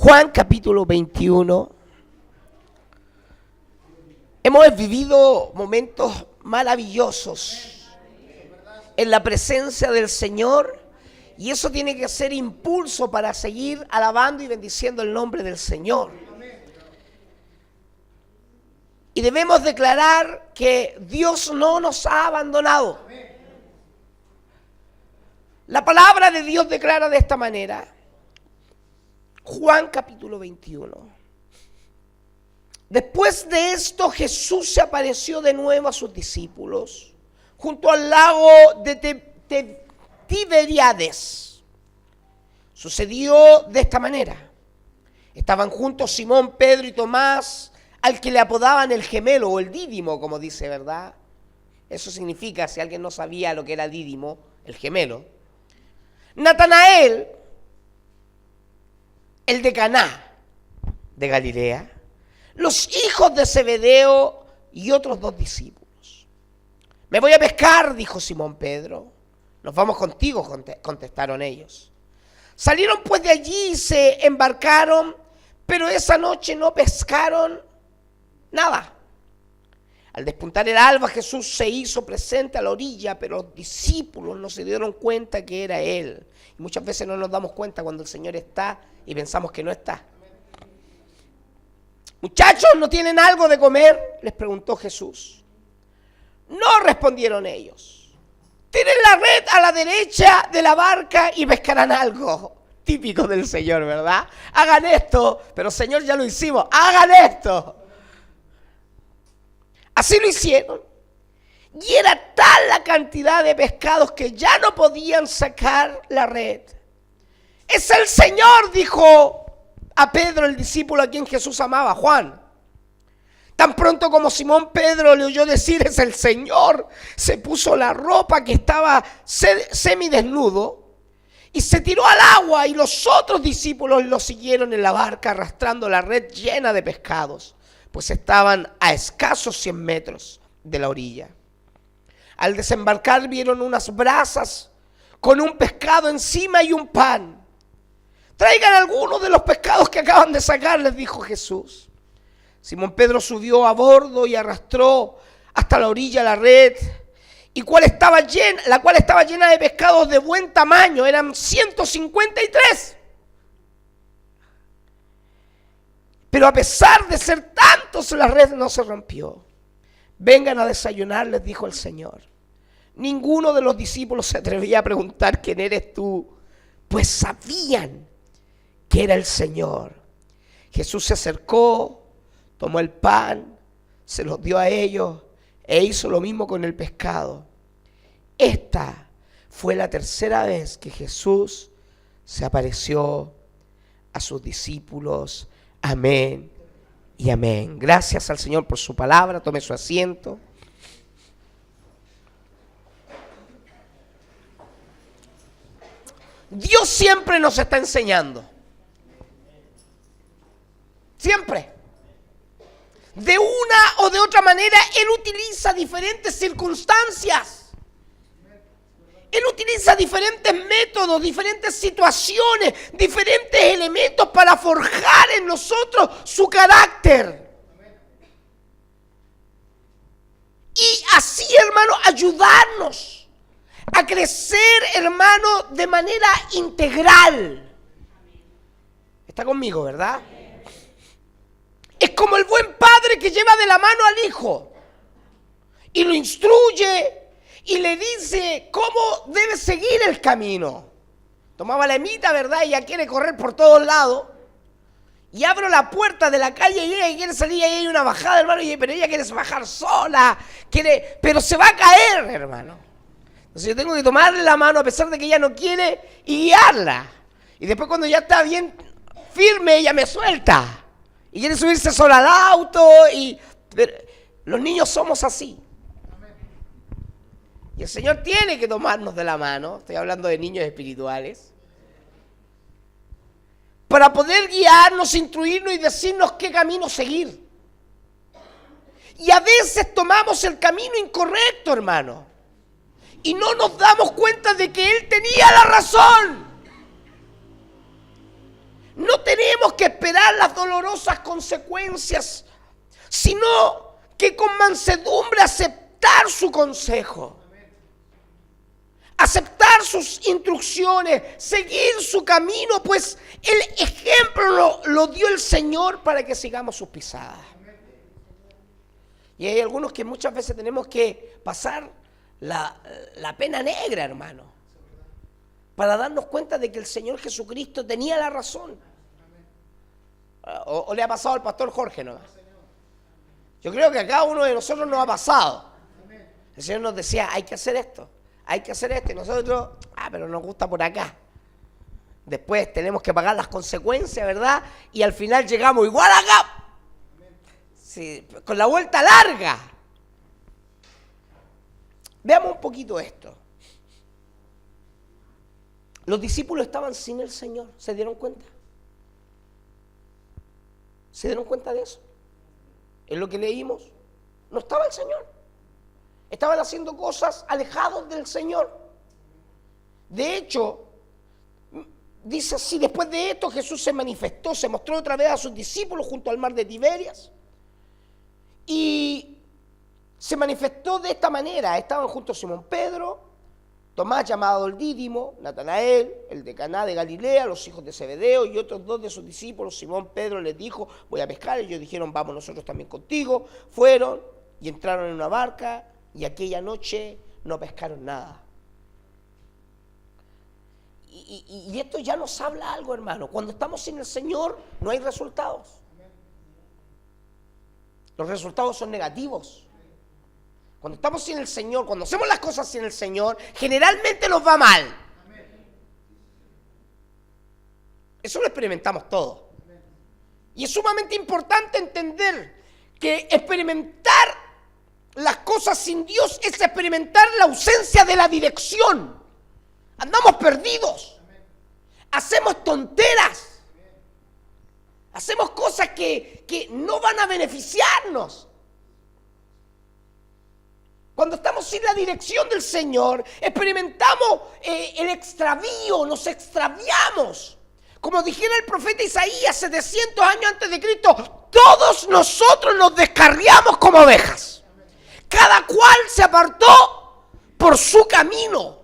Juan capítulo 21. Hemos vivido momentos maravillosos en la presencia del Señor y eso tiene que ser impulso para seguir alabando y bendiciendo el nombre del Señor. Y debemos declarar que Dios no nos ha abandonado. La palabra de Dios declara de esta manera. Juan capítulo 21. Después de esto Jesús se apareció de nuevo a sus discípulos junto al lago de Tiberíades. Sucedió de esta manera. Estaban juntos Simón, Pedro y Tomás, al que le apodaban el gemelo o el dídimo, como dice, ¿verdad? Eso significa, si alguien no sabía lo que era dídimo, el gemelo. Natanael, el de Caná de Galilea, los hijos de Zebedeo y otros dos discípulos. Me voy a pescar, dijo Simón Pedro. Nos vamos contigo, contestaron ellos. Salieron pues de allí y se embarcaron, pero esa noche no pescaron nada. Al despuntar el alba, Jesús se hizo presente a la orilla, pero los discípulos no se dieron cuenta que era Él. Y muchas veces no nos damos cuenta cuando el Señor está y pensamos que no está. Muchachos, ¿no tienen algo de comer?, les preguntó Jesús. No, respondieron ellos. Tiren la red a la derecha de la barca y pescarán algo. Típico del Señor, ¿verdad? Hagan esto, pero Señor, ya lo hicimos, hagan esto. Así lo hicieron. Y era tal la cantidad de pescados que ya no podían sacar la red. Es el Señor, dijo a Pedro, el discípulo a quien Jesús amaba, Juan. Tan pronto como Simón Pedro le oyó decir es el Señor, se puso la ropa que estaba semidesnudo y se tiró al agua, y los otros discípulos lo siguieron en la barca arrastrando la red llena de pescados, pues estaban a escasos 100 metros de la orilla. Al desembarcar vieron unas brasas con un pescado encima y un pan. Traigan algunos de los pescados que acaban de sacar, les dijo Jesús. Simón Pedro subió a bordo y arrastró hasta la orilla la red, la cual estaba llena de pescados de buen tamaño, eran 153. Pero a pesar de ser tantos, la red no se rompió. Vengan a desayunar, les dijo el Señor. Ninguno de los discípulos se atrevía a preguntar quién eres tú, pues sabían que era el Señor. Jesús se acercó, tomó el pan, se los dio a ellos e hizo lo mismo con el pescado. Esta fue la tercera vez que Jesús se apareció a sus discípulos. Amén y amén. Gracias al Señor por su palabra. Tome su asiento. Dios siempre nos está enseñando. Siempre. De una o de otra manera, Él utiliza diferentes circunstancias. Él utiliza diferentes métodos, diferentes situaciones, diferentes elementos para forjar en nosotros su carácter. Y así, hermano, ayudarnos a crecer, hermano, de manera integral. ¿Está conmigo, verdad? Es como el buen padre que lleva de la mano al hijo y lo instruye y le dice cómo debe seguir el camino. Tomaba la hemita, ¿verdad? Y ya quiere correr por todos lados. Y abro la puerta de la calle y ella quiere salir y ahí hay una bajada, hermano. Pero ella quiere bajar sola, pero se va a caer, hermano. Entonces yo tengo que tomarle la mano a pesar de que ella no quiere y guiarla. Y después cuando ya está bien firme, ella me suelta. Y quiere subirse sola al auto. Pero los niños somos así. Y el Señor tiene que tomarnos de la mano. Estoy hablando de niños espirituales. Para poder guiarnos, instruirnos y decirnos qué camino seguir. Y a veces tomamos el camino incorrecto, hermano. Y no nos damos cuenta de que Él tenía la razón. No tenemos tenemos que esperar las dolorosas consecuencias, sino que con mansedumbre aceptar su consejo, aceptar sus instrucciones, seguir su camino, pues el ejemplo lo dio el Señor para que sigamos sus pisadas. Y hay algunos que muchas veces tenemos que pasar la pena negra, hermano, para darnos cuenta de que el Señor Jesucristo tenía la razón. ¿O le ha pasado al pastor Jorge nomás? Yo creo que a cada uno de nosotros nos ha pasado. El Señor nos decía, hay que hacer esto, hay que hacer esto. Y nosotros, pero nos gusta por acá. Después tenemos que pagar las consecuencias, ¿verdad? Y al final llegamos igual acá. Sí, con la vuelta larga. Veamos un poquito esto. Los discípulos estaban sin el Señor. ¿Se dieron cuenta? ¿Se dieron cuenta de eso? En lo que leímos, no estaba el Señor. Estaban haciendo cosas alejados del Señor. De hecho, dice así, después de esto Jesús se manifestó, se mostró otra vez a sus discípulos junto al mar de Tiberias. Y se manifestó de esta manera. Estaban juntos Simón Pedro, Tomás llamado el Dídimo, Natanael, el de Caná de Galilea, los hijos de Zebedeo y otros dos de sus discípulos. Simón Pedro les dijo, voy a pescar. Ellos dijeron, vamos nosotros también contigo. Fueron y entraron en una barca y aquella noche no pescaron nada. Y esto ya nos habla algo, hermano. Cuando estamos sin el Señor no hay resultados. Los resultados son negativos. Cuando estamos sin el Señor, cuando hacemos las cosas sin el Señor, generalmente nos va mal. Eso lo experimentamos todos. Y es sumamente importante entender que experimentar las cosas sin Dios es experimentar la ausencia de la dirección. Andamos perdidos. Hacemos tonteras. Hacemos cosas que no van a beneficiarnos. Cuando estamos sin la dirección del Señor, experimentamos el extravío, nos extraviamos. Como dijera el profeta Isaías 700 años antes de Cristo, todos nosotros nos descarriamos como ovejas. Cada cual se apartó por su camino.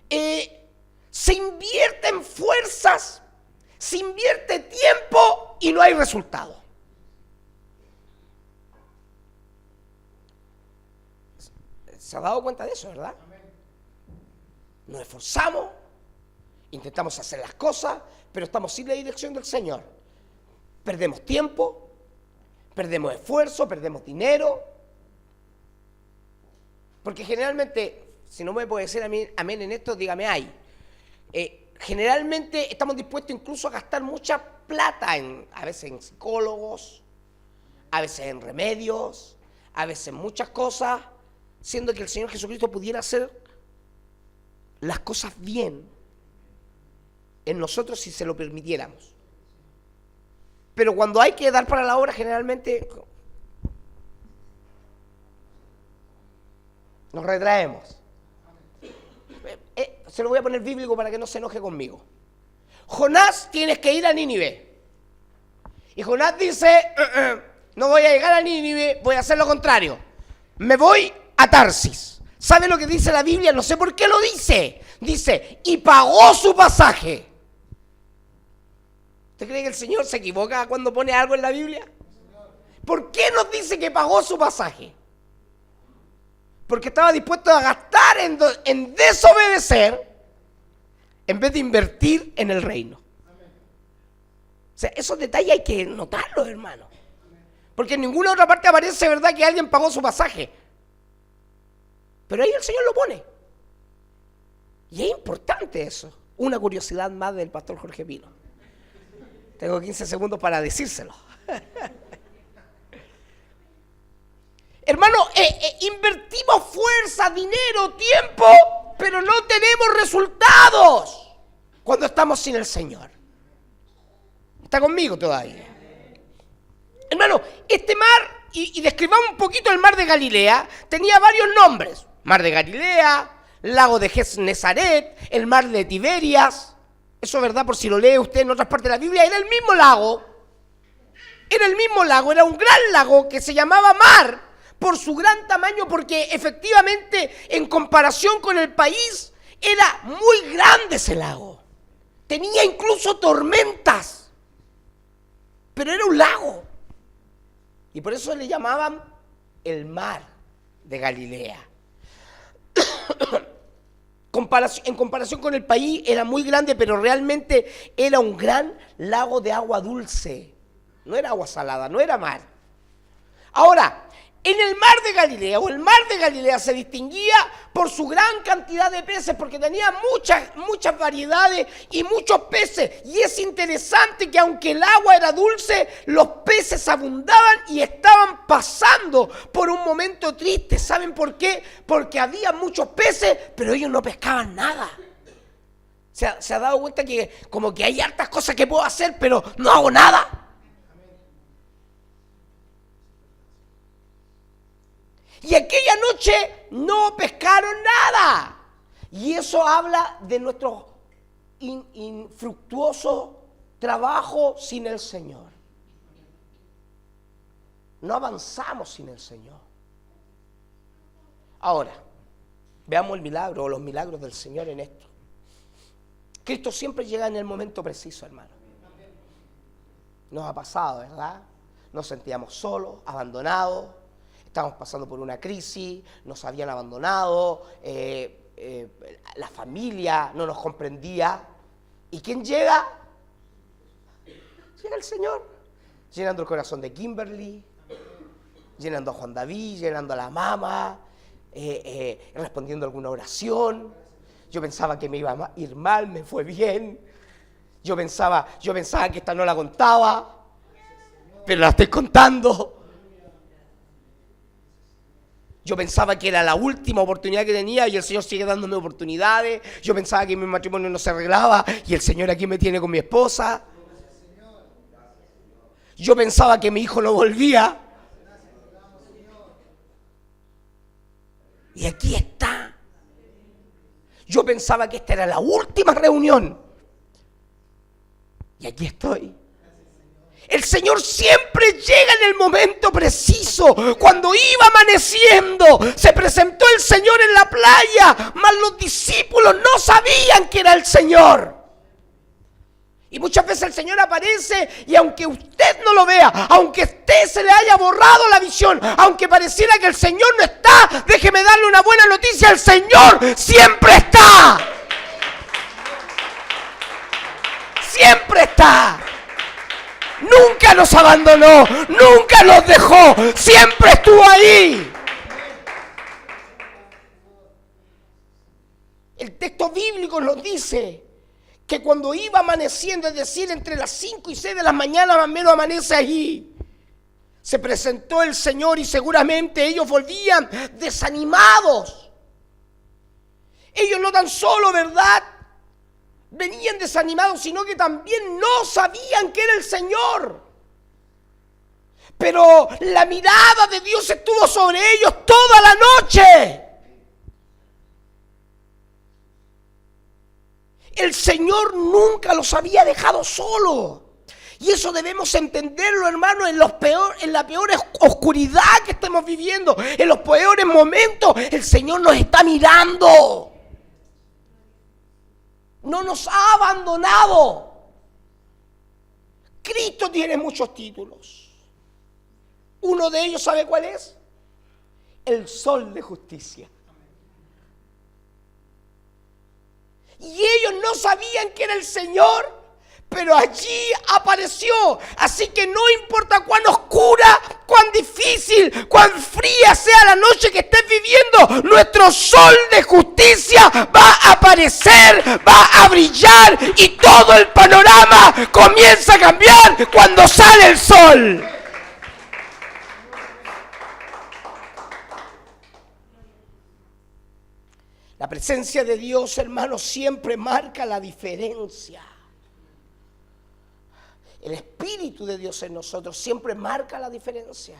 Se invierten fuerzas, se invierte tiempo y no hay resultado. ¿Se ha dado cuenta de eso, verdad? Nos esforzamos, intentamos hacer las cosas, pero estamos sin la dirección del Señor. Perdemos tiempo, perdemos esfuerzo, perdemos dinero. Porque generalmente, si no me puede decir amén en esto, dígame ay. Generalmente estamos dispuestos incluso a gastar mucha plata a veces en psicólogos, a veces en remedios, a veces en muchas cosas, siendo que el Señor Jesucristo pudiera hacer las cosas bien en nosotros si se lo permitiéramos. Pero cuando hay que dar para la obra, generalmente nos retraemos. Se lo voy a poner bíblico para que no se enoje conmigo. Jonás, tienes que ir a Nínive. Y Jonás dice, no voy a llegar a Nínive, voy a hacer lo contrario. Me voy a Tarsis. ¿Sabe lo que dice la Biblia? No sé por qué lo dice. Dice, y pagó su pasaje. ¿Usted cree que el Señor se equivoca cuando pone algo en la Biblia? ¿Por qué nos dice que pagó su pasaje? Porque estaba dispuesto a gastar en desobedecer en vez de invertir en el reino. O sea, esos detalles hay que notarlos, hermano. Porque en ninguna otra parte aparece, ¿verdad?, que alguien pagó su pasaje. Pero ahí el Señor lo pone. Y es importante eso. Una curiosidad más del pastor Jorge Pino. Tengo 15 segundos para decírselo. Hermano, invertimos fuerza, dinero, tiempo, pero no tenemos resultados cuando estamos sin el Señor. ¿Está conmigo todavía? Hermano, este mar, y describamos un poquito el mar de Galilea, tenía varios nombres. Mar de Galilea, lago de Genesaret, el mar de Tiberias. Eso es verdad por si lo lee usted en otras partes de la Biblia. Era el mismo lago. Era el mismo lago, era un gran lago que se llamaba mar por su gran tamaño, porque efectivamente en comparación con el país era muy grande ese lago. Tenía incluso tormentas, pero era un lago. Y por eso le llamaban el mar de Galilea. En comparación con el país era muy grande, pero realmente era un gran lago de agua dulce. No era agua salada, no era mar. Ahora, en el mar de Galilea, o el mar de Galilea, se distinguía por su gran cantidad de peces, porque tenía muchas variedades y muchos peces. Y es interesante que aunque el agua era dulce, los peces abundaban y estaban pasando por un momento triste. ¿Saben por qué? Porque había muchos peces, pero ellos no pescaban nada. ¿Se ha dado cuenta que como que hay hartas cosas que puedo hacer, pero no hago nada? Y aquella noche no pescaron nada. Y eso habla de nuestro infructuoso trabajo sin el Señor. No avanzamos sin el Señor. Ahora, veamos el milagro o los milagros del Señor en esto. Cristo siempre llega en el momento preciso, hermano. Nos ha pasado, ¿verdad? Nos sentíamos solos, abandonados. Estábamos pasando por una crisis, nos habían abandonado, la familia no nos comprendía. ¿Y quién llega? Llega el Señor, llenando el corazón de Kimberly, llenando a Juan David, llenando a la mamá, respondiendo a alguna oración. Yo pensaba que me iba a ir mal, me fue bien. Yo pensaba que esta no la contaba, pero la estoy contando. Yo pensaba que era la última oportunidad que tenía y el Señor sigue dándome oportunidades. Yo pensaba que mi matrimonio no se arreglaba y el Señor aquí me tiene con mi esposa. Yo pensaba que mi hijo no volvía. Y aquí está. Yo pensaba que esta era la última reunión. Y aquí estoy. El Señor siempre llega en el momento preciso. Cuando iba amaneciendo, se presentó el Señor en la playa, mas los discípulos no sabían que era el Señor. Y muchas veces el Señor aparece y aunque usted no lo vea, aunque a usted se le haya borrado la visión, aunque pareciera que el Señor no está, déjeme darle una buena noticia, el Señor siempre está. Siempre está. Nunca nos abandonó, nunca nos dejó, siempre estuvo ahí. El texto bíblico nos dice que cuando iba amaneciendo, es decir, entre las 5 y 6 de la mañana, más o menos amanece allí, se presentó el Señor y seguramente ellos volvían desanimados. Ellos no tan solo, ¿verdad?, venían desanimados, sino que también no sabían que era el Señor. Pero la mirada de Dios estuvo sobre ellos toda la noche. El Señor nunca los había dejado solos. Y eso debemos entenderlo, hermano, en la peor oscuridad que estemos viviendo, en los peores momentos, el Señor nos está mirando. No nos ha abandonado. Cristo tiene muchos títulos. Uno de ellos, ¿sabe cuál es? El sol de justicia. Y ellos no sabían que era el Señor, pero allí apareció. Así que no importa cuán oscura, cuán difícil, cuán fría sea la noche que estés viviendo, nuestro sol de justicia va a aparecer, va a brillar y todo el panorama comienza a cambiar cuando sale el sol. La presencia de Dios, hermanos, siempre marca la diferencia. El Espíritu de Dios en nosotros siempre marca la diferencia.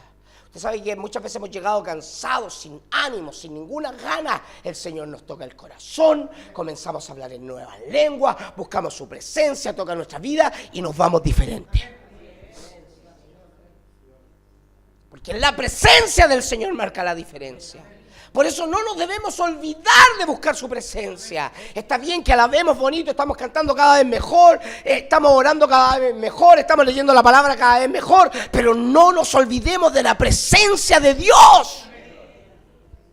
Usted sabe que muchas veces hemos llegado cansados, sin ánimo, sin ninguna gana. El Señor nos toca el corazón, comenzamos a hablar en nuevas lenguas, buscamos su presencia, toca nuestra vida y nos vamos diferentes. Porque la presencia del Señor marca la diferencia. Por eso no nos debemos olvidar de buscar su presencia. Está bien que alabemos bonito, estamos cantando cada vez mejor, estamos orando cada vez mejor, estamos leyendo la palabra cada vez mejor, pero no nos olvidemos de la presencia de Dios.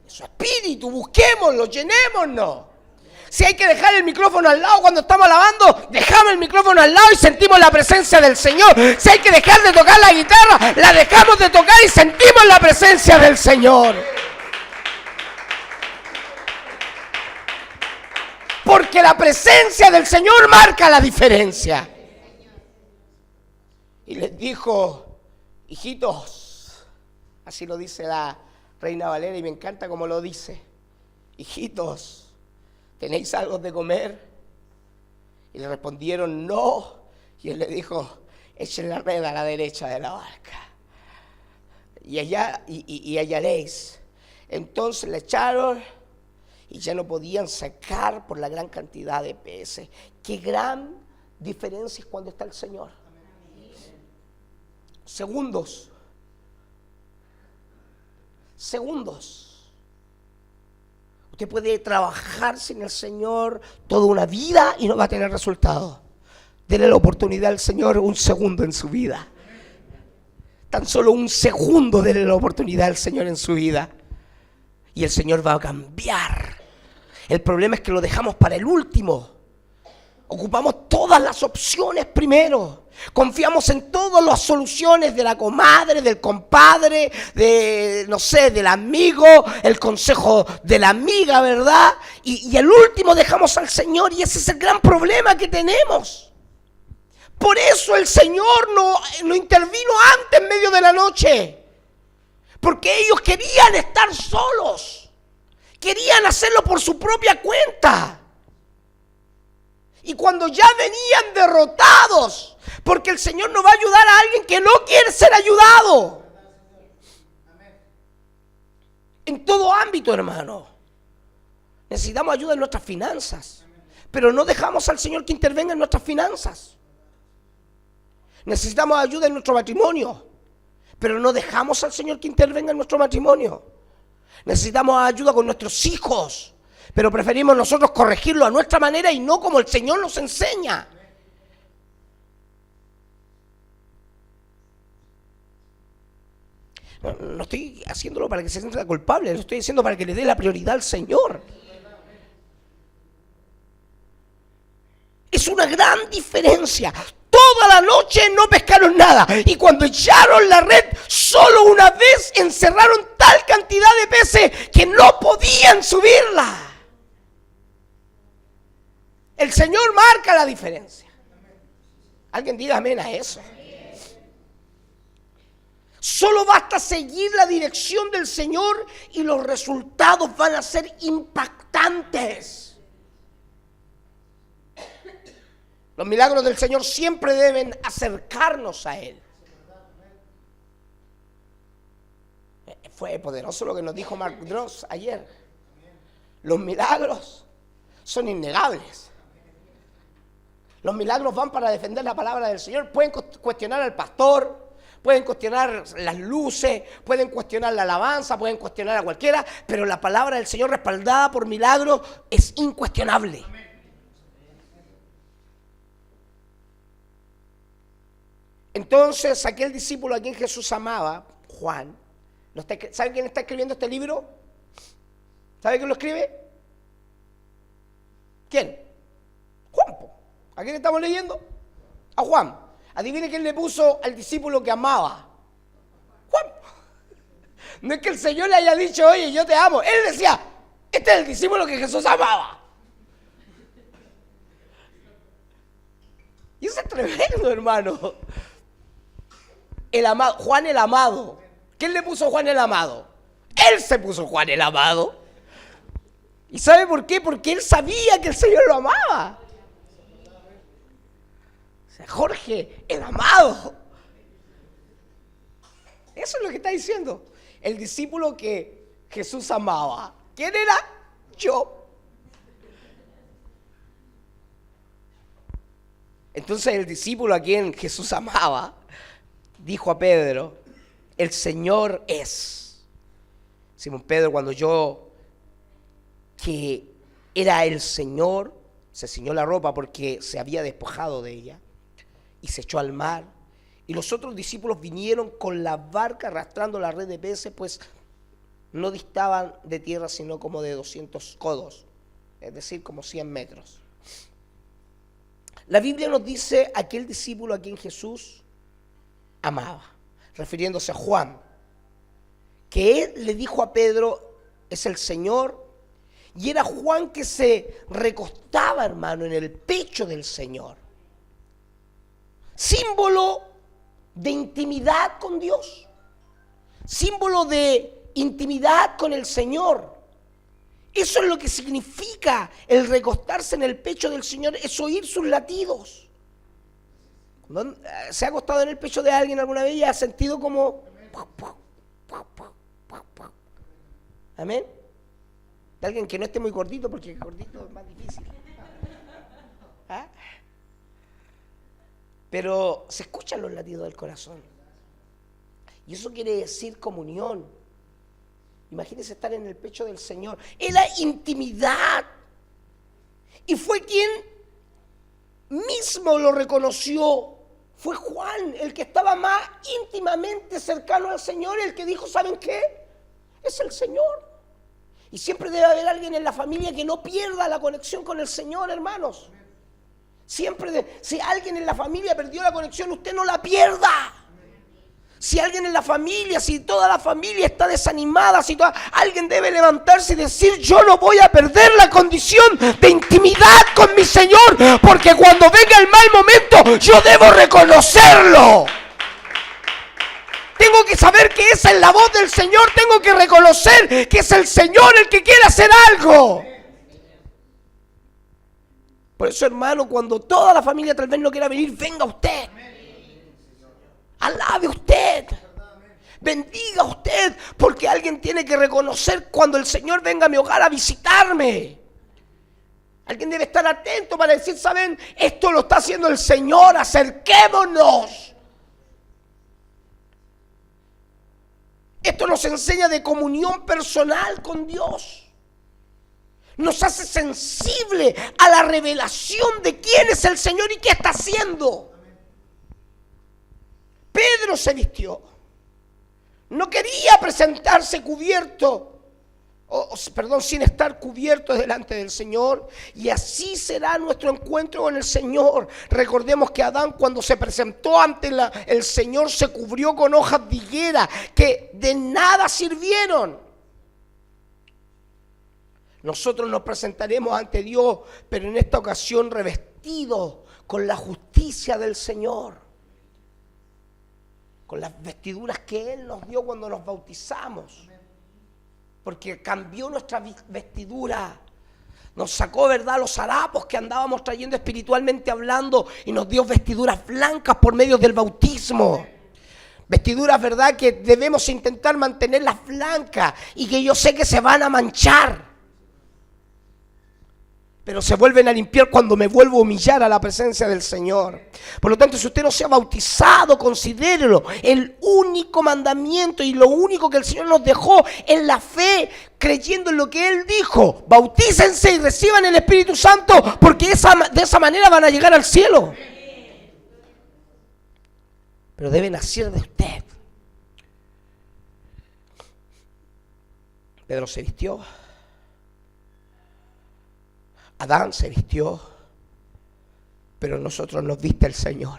De su espíritu, busquémoslo, llenémonos. Si hay que dejar el micrófono al lado cuando estamos alabando, dejamos el micrófono al lado y sentimos la presencia del Señor. Si hay que dejar de tocar la guitarra, la dejamos de tocar y sentimos la presencia del Señor. Porque la presencia del Señor marca la diferencia. Y les dijo, hijitos, así lo dice la Reina Valera y me encanta cómo lo dice. Hijitos, ¿tenéis algo de comer? Y le respondieron, no. Y él le dijo, echen la red a la derecha de la barca. Y hallaréis. Entonces le echaron y ya no podían sacar por la gran cantidad de peces. Qué gran diferencia es cuando está el Señor. Segundos. Usted puede trabajar sin el Señor toda una vida y no va a tener resultados. Dele la oportunidad al Señor un segundo en su vida. Tan solo un segundo dele la oportunidad al Señor en su vida. Y el Señor va a cambiar. El problema es que lo dejamos para el último. Ocupamos todas las opciones primero. Confiamos en todas las soluciones de la comadre, del compadre, del amigo, el consejo de la amiga, ¿verdad? Y el último dejamos al Señor y ese es el gran problema que tenemos. Por eso el Señor no intervino antes en medio de la noche. Porque ellos querían estar solos. Querían hacerlo por su propia cuenta. Y cuando ya venían derrotados, porque el Señor no va a ayudar a alguien que no quiere ser ayudado. En todo ámbito, hermano. Necesitamos ayuda en nuestras finanzas. Pero no dejamos al Señor que intervenga en nuestras finanzas. Necesitamos ayuda en nuestro matrimonio. Pero no dejamos al Señor que intervenga en nuestro matrimonio. Necesitamos ayuda con nuestros hijos, pero preferimos nosotros corregirlo a nuestra manera y no como el Señor nos enseña. No estoy haciéndolo para que se sienta culpable, lo estoy diciendo para que le dé la prioridad al Señor. Es una gran diferencia. Toda la noche no pescaron nada y cuando echaron la red solo una vez encerraron tal cantidad de peces que no podían subirla. El Señor marca la diferencia. Alguien diga amén a eso. Solo basta seguir la dirección del Señor y los resultados van a ser impactantes. Los milagros del Señor siempre deben acercarnos a Él. Fue poderoso lo que nos dijo Mark Dross ayer. Los milagros son innegables. Los milagros van para defender la palabra del Señor. Pueden cuestionar al pastor, pueden cuestionar las luces, pueden cuestionar la alabanza, pueden cuestionar a cualquiera, pero la palabra del Señor respaldada por milagros es incuestionable. Entonces, aquel discípulo a quien Jesús amaba, Juan, ¿sabe quién está escribiendo este libro? ¿Sabe quién lo escribe? ¿Quién? Juan. ¿A quién estamos leyendo? A Juan. Adivine quién le puso al discípulo que amaba. Juan. No es que el Señor le haya dicho, oye, yo te amo. Él decía, este es el discípulo que Jesús amaba. Y eso es tremendo, hermano. El amado, Juan el amado. ¿Quién le puso Juan el amado? Él se puso Juan el amado. ¿Y sabe por qué? Porque él sabía que el Señor lo amaba. O sea, Jorge, el amado. Eso es lo que está diciendo. El discípulo que Jesús amaba. ¿Quién era? Yo. Entonces el discípulo a quien Jesús amaba dijo a Pedro: el Señor es. Simón Pedro, cuando oyó que era el Señor, se ciñó la ropa porque se había despojado de ella y se echó al mar. Y los otros discípulos vinieron con la barca arrastrando la red de peces, pues no distaban de tierra sino como de 200 codos, es decir, como 100 metros. La Biblia nos dice aquel discípulo a quien Jesús amaba, refiriéndose a Juan, que él le dijo a Pedro: es el Señor. Y era Juan que se recostaba, hermano, en el pecho del Señor. Símbolo de intimidad con Dios. Símbolo de intimidad con el Señor. Eso es lo que significa el recostarse en el pecho del Señor, es oír sus latidos. Cuando se ha acostado en el pecho de alguien alguna vez y ha sentido como... Amén. De alguien que no esté muy gordito, porque gordito es más difícil. ¿Ah? Pero se escuchan los latidos del corazón. Y eso quiere decir comunión. Imagínense estar en el pecho del Señor. Era intimidad. Y fue quien mismo lo reconoció. Fue Juan, el que estaba más íntimamente cercano al Señor, el que dijo: ¿saben qué? Es el Señor. Y siempre debe haber alguien en la familia que no pierda la conexión con el Señor, hermanos. Siempre, si alguien en la familia perdió la conexión, usted no la pierda. Si alguien en la familia, si toda la familia está desanimada, alguien debe levantarse y decir: yo no voy a perder la condición de intimidad con mi Señor, porque cuando venga el mal momento, yo debo reconocerlo. Tengo que saber que esa es la voz del Señor. Tengo que reconocer que es el Señor el que quiere hacer algo. Por eso, hermano, cuando toda la familia tal vez no quiera venir, venga usted. Alabe usted. Bendiga usted. Porque alguien tiene que reconocer cuando el Señor venga a mi hogar a visitarme. Alguien debe estar atento para decir: ¿saben? Esto lo está haciendo el Señor. Acerquémonos. Esto nos enseña de comunión personal con Dios. Nos hace sensible a la revelación de quién es el Señor y qué está haciendo. Pedro se vistió. No quería presentarse cubierto, sin estar cubierto delante del Señor. Y así será nuestro encuentro con el Señor. Recordemos que Adán, cuando se presentó ante el Señor, se cubrió con hojas de higuera que de nada sirvieron. Nosotros nos presentaremos ante Dios, pero en esta ocasión revestidos con la justicia del Señor, con las vestiduras que Él nos dio cuando nos bautizamos. Porque cambió nuestra vestidura. Nos sacó, ¿verdad?, los harapos que andábamos trayendo espiritualmente hablando, y nos dio vestiduras blancas por medio del bautismo. Vestiduras, ¿verdad?, que debemos intentar mantenerlas blancas y que yo sé que se van a manchar. Pero se vuelven a limpiar cuando me vuelvo a humillar a la presencia del Señor. Por lo tanto, si usted no se ha bautizado, considérelo. El único mandamiento y lo único que el Señor nos dejó es la fe, creyendo en lo que Él dijo. Bautícense y reciban el Espíritu Santo, porque de esa manera van a llegar al cielo. Pero debe nacer de usted. Pedro se vistió. Adán se vistió, pero nosotros nos viste el Señor.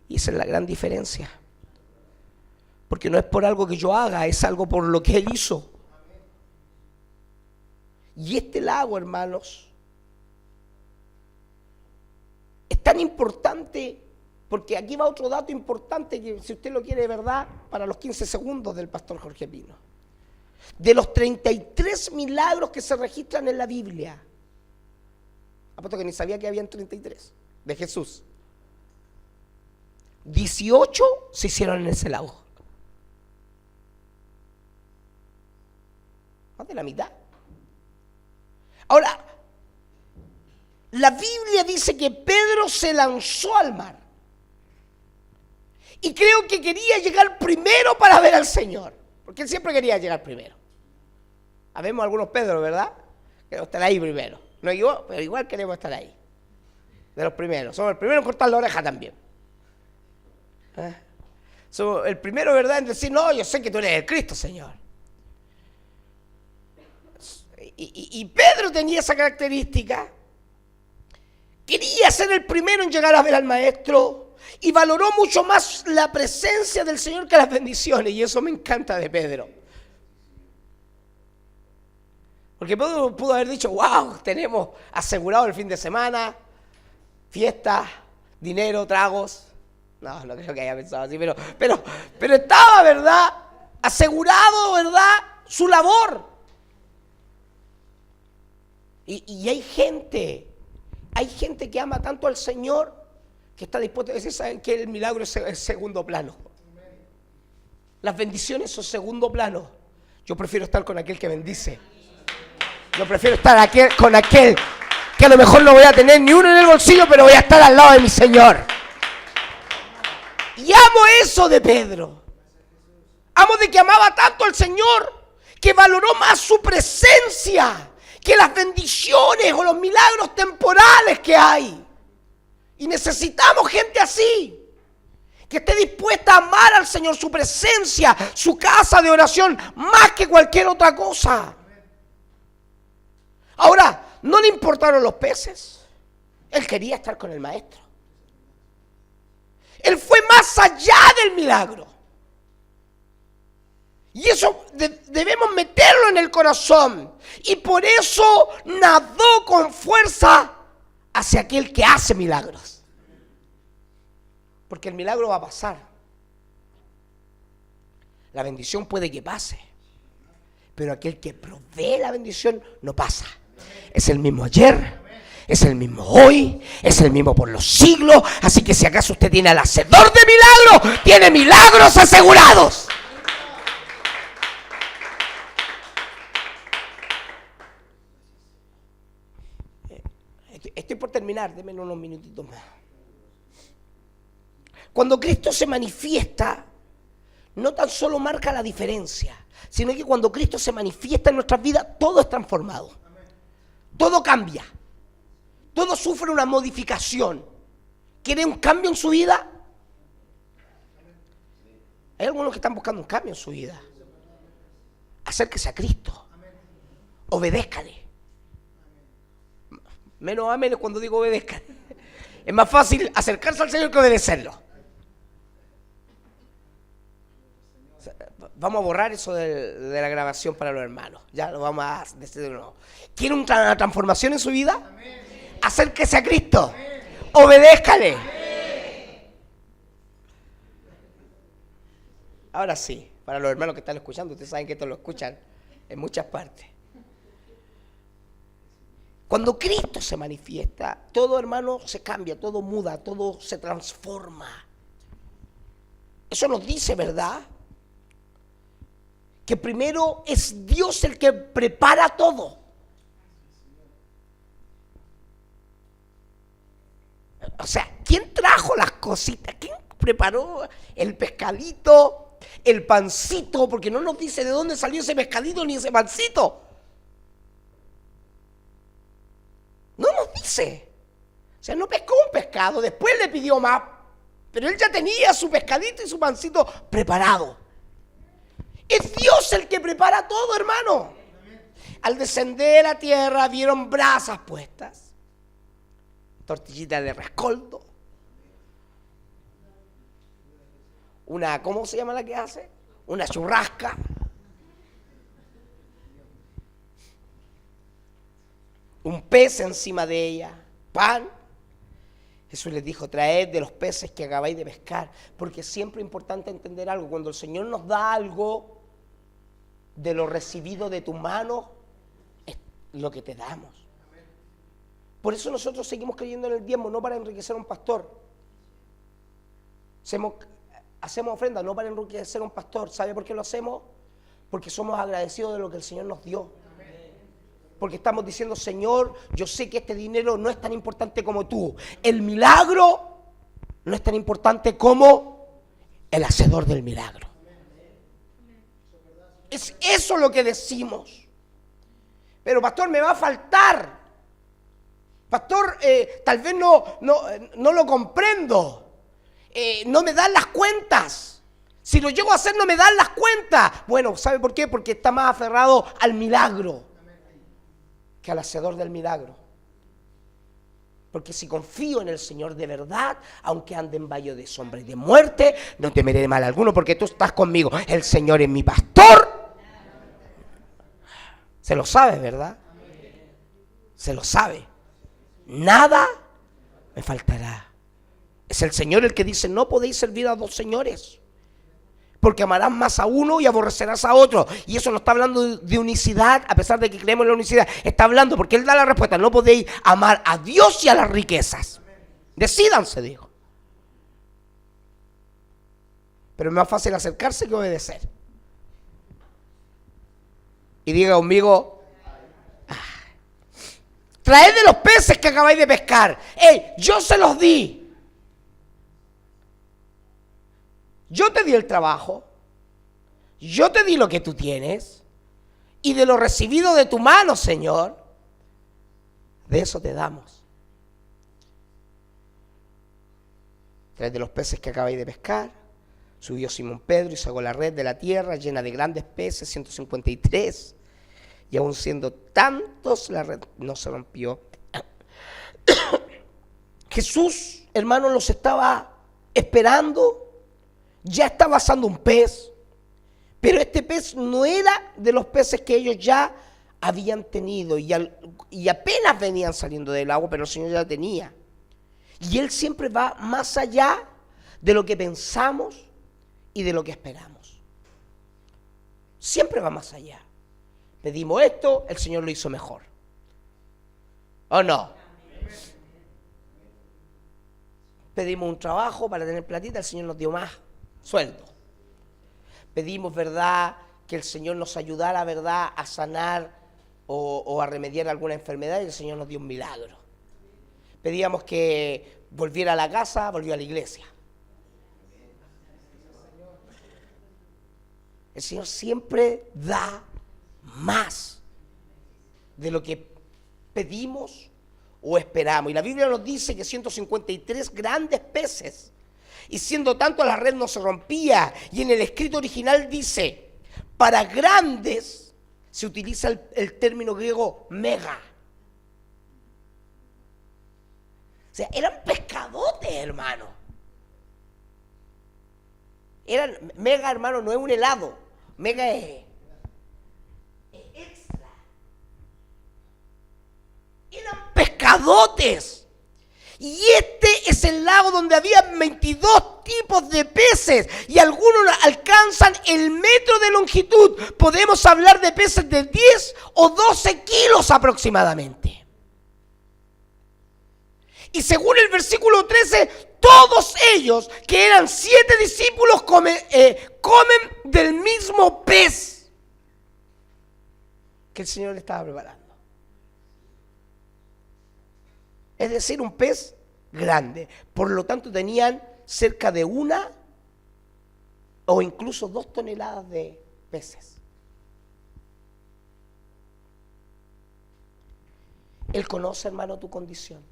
Y esa es la gran diferencia. Porque no es por algo que yo haga, es algo por lo que Él hizo. Y este lago, hermanos, es tan importante, porque aquí va otro dato importante que, si usted lo quiere de verdad, para los 15 segundos del pastor Jorge Pino. De los 33 milagros que se registran en la Biblia, apuesto que ni sabía que habían 33 de Jesús, 18 se hicieron en ese lago. más de la mitad. Ahora, la Biblia dice que Pedro se lanzó al mar. Y creo que quería llegar primero para ver al Señor. Porque él siempre quería llegar primero. Habemos algunos Pedro, ¿verdad? Queremos estar ahí primero. No yo, pero igual queremos estar ahí. De los primeros. Somos el primero en cortar la oreja también. Somos el primero, ¿verdad?, en decir, no, yo sé que tú eres el Cristo, Señor. Y Pedro tenía esa característica. Quería ser el primero en llegar a ver al Maestro. Y valoró mucho más la presencia del Señor que las bendiciones. Y eso me encanta de Pedro. Porque Pedro pudo haber dicho, wow, tenemos asegurado el fin de semana, fiestas, dinero, tragos. No creo que haya pensado así, pero estaba, ¿verdad?, asegurado, ¿verdad?, su labor. Y hay gente que ama tanto al Señor que está dispuesto a decir, ¿saben qué? El milagro es segundo plano. Las bendiciones son segundo plano. Yo prefiero estar con aquel que bendice. Yo prefiero estar con aquel que a lo mejor no voy a tener ni uno en el bolsillo, pero voy a estar al lado de mi Señor. Y amo eso de Pedro. Amo de que amaba tanto al Señor que valoró más su presencia que las bendiciones o los milagros temporales que hay. Y necesitamos gente así, que esté dispuesta a amar al Señor, su presencia, su casa de oración, más que cualquier otra cosa. Ahora, no le importaron los peces. Él quería estar con el Maestro. Él fue más allá del milagro. Y eso debemos meterlo en el corazón. Y por eso nadó con fuerza hacia aquel que hace milagros. Porque el milagro va a pasar. La bendición puede que pase. Pero aquel que provee la bendición no pasa. Es el mismo ayer, es el mismo hoy, es el mismo por los siglos. Así que si acaso usted tiene al hacedor de milagros, tiene milagros asegurados. Estoy por terminar, denme unos minutitos más. Cuando Cristo se manifiesta, no tan solo marca la diferencia, sino que cuando Cristo se manifiesta en nuestras vidas, todo es transformado. Todo cambia. Todo sufre una modificación. ¿Quiere un cambio en su vida? Hay algunos que están buscando un cambio en su vida. Acérquese a Cristo. Obedézcale. Menos amén cuando digo obedézcale. Es más fácil acercarse al Señor que obedecerlo. Vamos a borrar eso de la grabación para los hermanos. Ya lo vamos a decir de nuevo. ¿Quiere una transformación en su vida? Amén. Acérquese a Cristo. Amén. Obedézcale. Amén. Ahora sí, para los hermanos que están escuchando, ustedes saben que esto lo escuchan en muchas partes. Cuando Cristo se manifiesta, todo, hermano, se cambia, todo muda, todo se transforma. Eso nos dice, ¿verdad?, que primero es Dios el que prepara todo. O sea, ¿quién trajo las cositas? ¿Quién preparó el pescadito, el pancito? Porque no nos dice de dónde salió ese pescadito ni ese pancito. No nos dice. O sea, no pescó un pescado, después le pidió más, pero él ya tenía su pescadito y su pancito preparado. Es Dios el que prepara todo, hermano. Al descender a tierra vieron brasas puestas, tortillitas de rescoldo, ¿cómo se llama la que hace? Una churrasca, un pez encima de ella, pan. Jesús les dijo, traed de los peces que acabáis de pescar, porque siempre es importante entender algo. Cuando el Señor nos da algo, de lo recibido de tu mano, es lo que te damos. Por eso nosotros seguimos creyendo en el diezmo, no para enriquecer a un pastor. Hacemos ofrenda, no para enriquecer a un pastor. ¿Sabe por qué lo hacemos? Porque somos agradecidos de lo que el Señor nos dio. Porque estamos diciendo, Señor, yo sé que este dinero no es tan importante como tú. El milagro no es tan importante como el hacedor del milagro. Es eso lo que decimos. Pero pastor, me va a faltar. Pastor, tal vez no lo comprendo. No me dan las cuentas. Si lo llego a hacer no me dan las cuentas. Bueno, ¿sabe por qué? Porque está más aferrado al milagro que al hacedor del milagro. Porque si confío en el Señor de verdad, aunque ande en valle de sombra y de muerte, no temeré de mal alguno, porque tú estás conmigo. El Señor es mi pastor. Se lo sabe, ¿verdad? Se lo sabe. Nada me faltará. Es el Señor el que dice, no podéis servir a dos señores, porque amarás más a uno y aborrecerás a otro. Y eso no está hablando de unicidad, a pesar de que creemos en la unicidad. Está hablando, porque Él da la respuesta, no podéis amar a Dios y a las riquezas. Decídanse, dijo. Pero es más fácil acercarse que obedecer. Y diga conmigo, traed de los peces que acabáis de pescar. Yo se los di. Yo te di el trabajo. Yo te di lo que tú tienes. Y de lo recibido de tu mano, Señor, de eso te damos. Traed de los peces que acabáis de pescar. Subió Simón Pedro y sacó la red de la tierra llena de grandes peces, 153. Y aun siendo tantos, la red no se rompió. Jesús, hermano, los estaba esperando. Ya estaba asando un pez. Pero este pez no era de los peces que ellos ya habían tenido. Y apenas venían saliendo del agua, pero el Señor ya tenía. Y Él siempre va más allá de lo que pensamos y de lo que esperamos. Siempre va más allá. Pedimos esto, el Señor lo hizo mejor. ¿O no? Pedimos un trabajo para tener platita, el Señor nos dio más sueldo. Pedimos, ¿verdad?, que el Señor nos ayudara, ¿verdad?, a sanar o a remediar alguna enfermedad, y el Señor nos dio un milagro. Pedíamos que volviera a la casa, volvió a la iglesia. El Señor siempre da más de lo que pedimos o esperamos. Y la Biblia nos dice que 153 grandes peces, y siendo tanto la red no se rompía. Y en el escrito original dice, para grandes se utiliza el término griego mega. O sea, eran pescadotes, hermano. Mega, hermano, no es un helado. Mega es extra. Eran pescadotes. Y este es el lago donde había 22 tipos de peces. Y algunos alcanzan el metro de longitud. Podemos hablar de peces de 10 o 12 kilos aproximadamente. Y según el versículo 13, todos ellos, que eran 7 discípulos, comen del mismo pez que el Señor le estaba preparando. Es decir, un pez grande. Por lo tanto, tenían cerca de 1 o incluso 2 toneladas de peces. Él conoce, hermano, tu condición.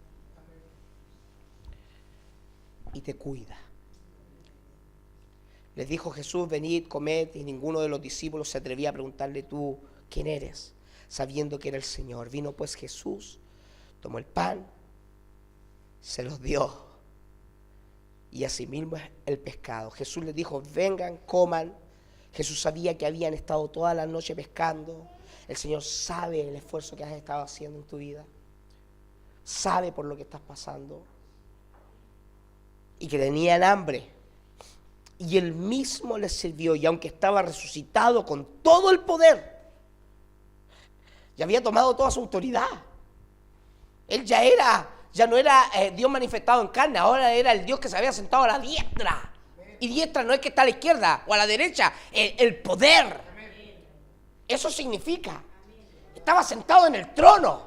Y te cuida. Les dijo Jesús, venid, comed, y ninguno de los discípulos se atrevía a preguntarle, tú, ¿quién eres?, sabiendo que era el Señor. Vino pues Jesús, tomó el pan, se los dio, y asimismo el pescado. Jesús les dijo, vengan, coman. Jesús sabía que habían estado toda la noche pescando. El Señor sabe el esfuerzo que has estado haciendo en tu vida, sabe por lo que estás pasando, y que tenían hambre. Y Él mismo les sirvió, y aunque estaba resucitado con todo el poder, ya había tomado toda su autoridad. Él ya no era Dios manifestado en carne, ahora era el Dios que se había sentado a la diestra. Y diestra no es que está a la izquierda o a la derecha, el poder. Eso significa, estaba sentado en el trono,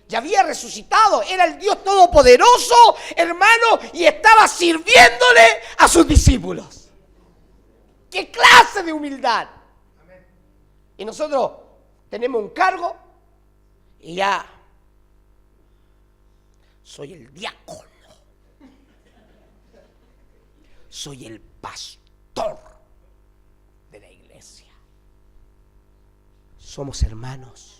ya había resucitado, era el Dios todopoderoso, hermano, y estaba sirviéndole a sus discípulos. ¡Qué clase de humildad! Y nosotros tenemos un cargo y ya soy el diácono, soy el pastor de la iglesia. Somos hermanos.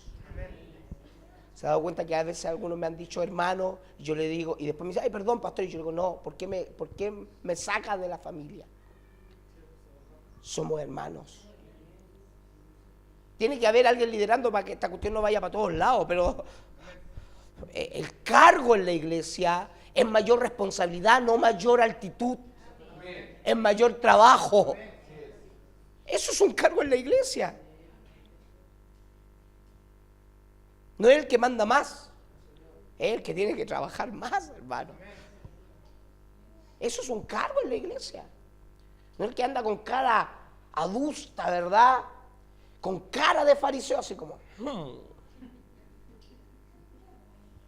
¿Se ha dado cuenta que a veces algunos me han dicho hermano? Y yo le digo, y después me dice, ay, perdón, pastor. Y yo digo, no, ¿por qué me saca de la familia? Somos hermanos. Tiene que haber alguien liderando para que esta cuestión no vaya para todos lados, pero el cargo en la iglesia es mayor responsabilidad, no mayor altitud, es mayor trabajo. Eso es un cargo en la iglesia. No es el que manda más, es el que tiene que trabajar más, hermano. Eso es un cargo en la iglesia. No es el que anda con cara adusta, ¿verdad? Con cara de fariseo, así como...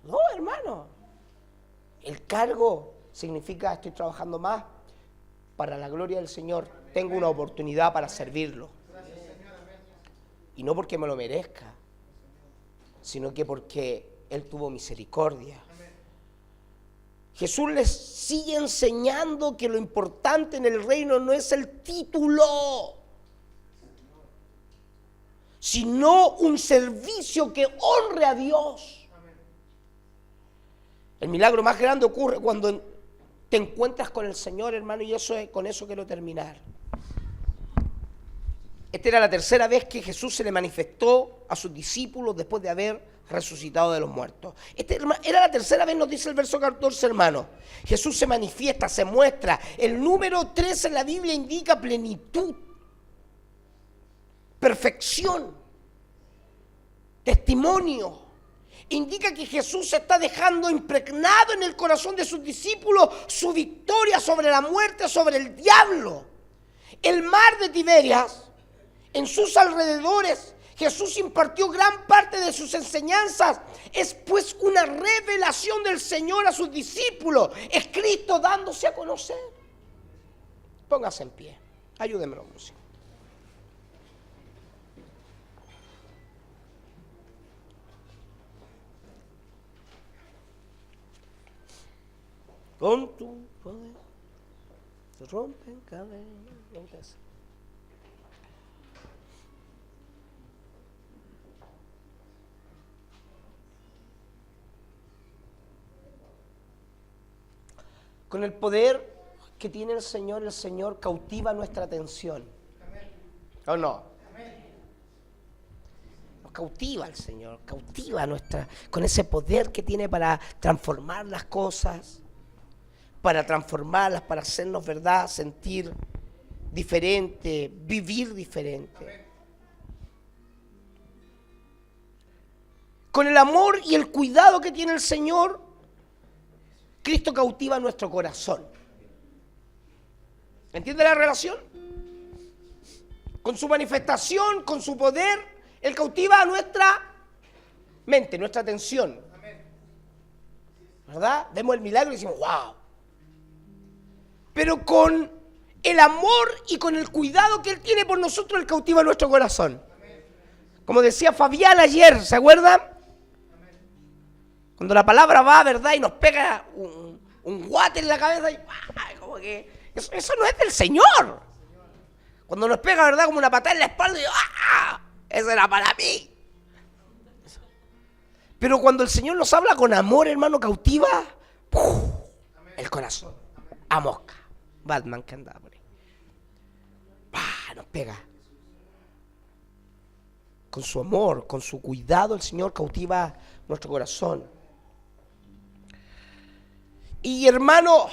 No, hermano. El cargo significa estoy trabajando más para la gloria del Señor. Tengo una oportunidad para servirlo. Y no porque me lo merezca, sino que porque Él tuvo misericordia. Jesús les sigue enseñando que lo importante en el reino no es el título, sino un servicio que honre a Dios. El milagro más grande ocurre cuando te encuentras con el Señor, hermano, y con eso quiero terminar. Esta era la tercera vez que Jesús se le manifestó a sus discípulos después de haber resucitado de los muertos. Era la tercera vez, nos dice el verso 14, hermano. Jesús se manifiesta, se muestra. El número 3 en la Biblia indica plenitud, perfección, testimonio. Indica que Jesús está dejando impregnado en el corazón de sus discípulos su victoria sobre la muerte, sobre el diablo. El mar de Tiberias, en sus alrededores, Jesús impartió gran parte de sus enseñanzas. Es pues una revelación del Señor a sus discípulos. Es Cristo dándose a conocer. Póngase en pie. Ayúdenme los músicos. Con tu poder se rompen cadenas. Con el poder que tiene el Señor cautiva nuestra atención. ¿O no? Nos cautiva el Señor, cautiva con ese poder que tiene para transformar las cosas, para transformarlas, para hacernos, ¿verdad?, sentir diferente, vivir diferente. Con el amor y el cuidado que tiene el Señor, Cristo cautiva nuestro corazón. ¿Entiende la relación? Con su manifestación, con su poder, Él cautiva a nuestra mente, nuestra atención. ¿Verdad? Vemos el milagro y decimos, wow. Pero con el amor y con el cuidado que Él tiene por nosotros, Él cautiva nuestro corazón. Como decía Fabián ayer, ¿se acuerdan? Cuando la palabra va, ¿verdad?, y nos pega un guate en la cabeza, y como que eso no es del Señor. Cuando nos pega, ¿verdad?, como una patada en la espalda, y eso era para mí. Pero cuando el Señor nos habla con amor, hermano, cautiva el corazón. A mosca. Batman que andaba por ahí. Nos pega. Con su amor, con su cuidado, el Señor cautiva nuestro corazón. Y hermano,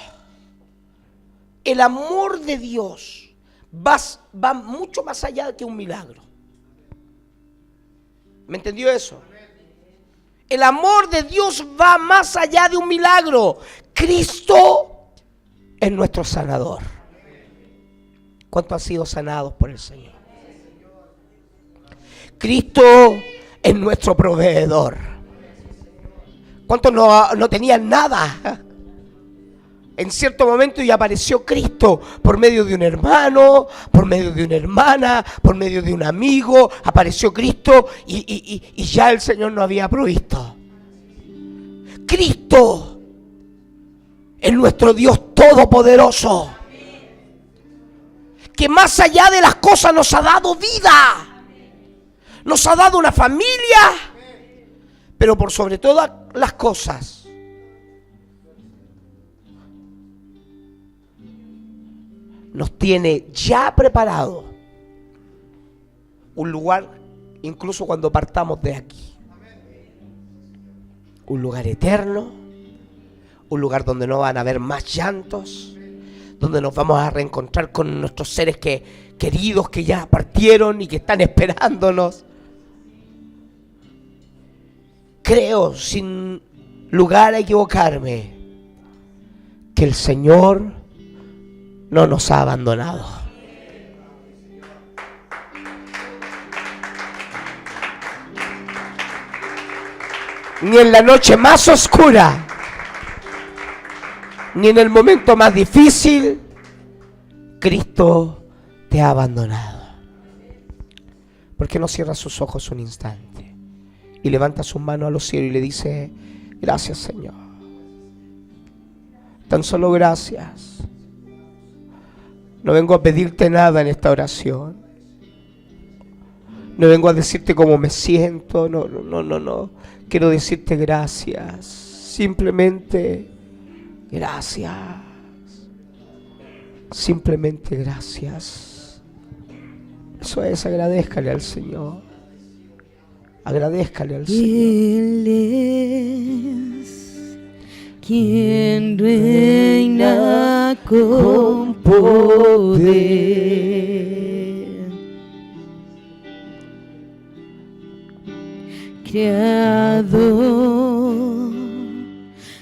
el amor de Dios va mucho más allá que un milagro. ¿Me entendió eso? El amor de Dios va más allá de un milagro. Cristo es nuestro sanador. ¿Cuántos han sido sanados por el Señor? Cristo es nuestro proveedor. ¿Cuántos no tenían nada? En cierto momento ya apareció Cristo por medio de un hermano, por medio de una hermana, por medio de un amigo. Apareció Cristo y ya el Señor nos había provisto. Cristo es nuestro Dios todopoderoso, que más allá de las cosas nos ha dado vida, nos ha dado una familia, pero por sobre todas las cosas nos tiene ya preparado un lugar, incluso cuando partamos de aquí. Un lugar eterno, un lugar donde no van a haber más llantos, donde nos vamos a reencontrar con nuestros seres queridos que ya partieron y que están esperándonos. Creo, sin lugar a equivocarme, que el Señor no nos ha abandonado. Ni en la noche más oscura, ni en el momento más difícil, Cristo te ha abandonado. ¿Por qué no cierra sus ojos un instante y levanta sus manos a los cielos y le dice: gracias, Señor? Tan solo gracias. No vengo a pedirte nada en esta oración. No vengo a decirte cómo me siento. No. Quiero decirte gracias. Simplemente gracias. Simplemente gracias. Eso es, agradézcale al Señor. Agradézcale al Señor. Él es quien reina con poder, Creador,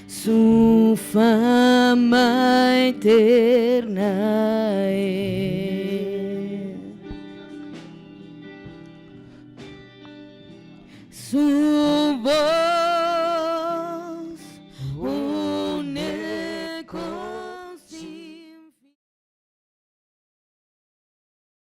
su fama eterna es.